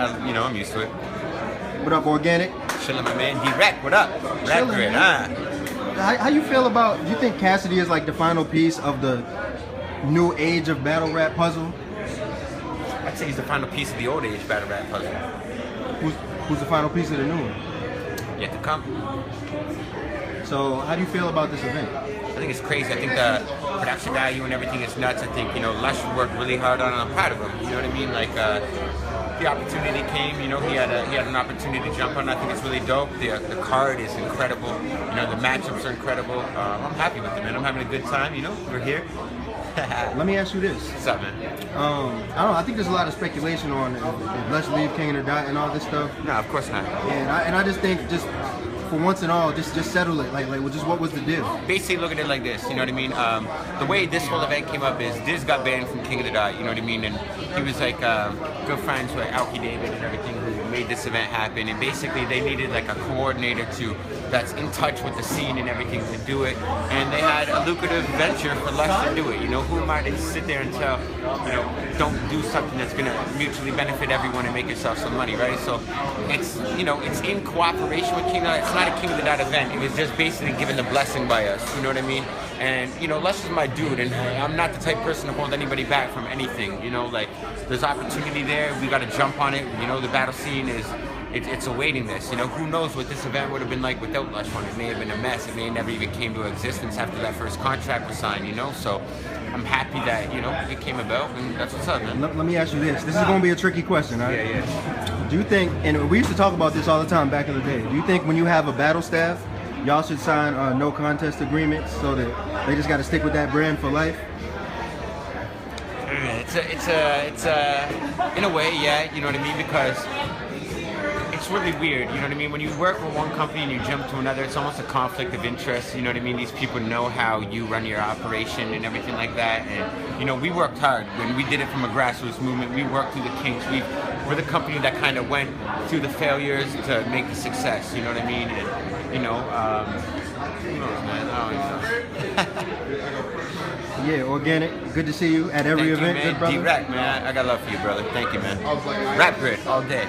I'm used to it. What up, Organic? Chilling, my man. D-Rec, what up? Rap Grid, How you feel about, do you think Cassidy is like the final piece of the new age of battle rap puzzle? I'd say he's the final piece of the old age battle rap puzzle. Who's the final piece of the new one? Yet to come. So how do you feel about this event? I think it's crazy. I think the production value and everything is nuts. I think, Lush worked really hard on it. I'm proud of him. You know what I mean? Like, the opportunity came, he had an opportunity to jump on. I think it's really dope. The card is incredible. The matchups are incredible. I'm happy with it, man. I'm having a good time, We're here. Let me ask you this. What's up, man? I don't know. I think there's a lot of speculation on if Lush leave King or Die and all this stuff. No, of course not. And I just think, just for once and all, just settle it. Like, just what was the deal? Basically, look at it like this. You know what I mean? The way this whole event came up is Diz got banned from King of the Dot. You know what I mean? And he was like good friends with Alki David and everything who made this event happen. And basically, they needed like a coordinator that's in touch with the scene and everything to do it. And they had a lucrative venture for Lush to do it. Who am I to sit there and tell, don't do something that's gonna mutually benefit everyone and make yourself some money, right? So it's, it's in cooperation with King of the Dot. It's not a King of the Dot event. It was just basically given the blessing by us. You know what I mean? And Lush is my dude, and I'm not the type of person to hold anybody back from anything. Like there's opportunity there. We got to jump on it. The battle scene is. It's awaiting this. Who knows what this event would have been like without Lush One. It may have been a mess. It may have never even came to existence after that first contract was signed, So I'm happy that, it came about, and that's what's up, man. Let me ask you this. This is going to be a tricky question, all right? Yeah. Do you think, and we used to talk about this all the time back in the day, do you think when you have a battle staff, y'all should sign no contest agreements so that they just got to stick with that brand for life? It's in a way, yeah, you know what I mean? Because it's really weird, you know what I mean? When you work with one company and you jump to another, it's almost a conflict of interest, you know what I mean? These people know how you run your operation and everything like that. And, we worked hard. When we did it from a grassroots movement, we worked through the kinks. We're the company that kind of went through the failures to make the success, you know what I mean? And, who knows, man? I don't know. Yeah, Organic, good to see you at every event. Thank you, man. D-Rec, man. I got love for you, brother. Thank you, man. Rap Grid all day.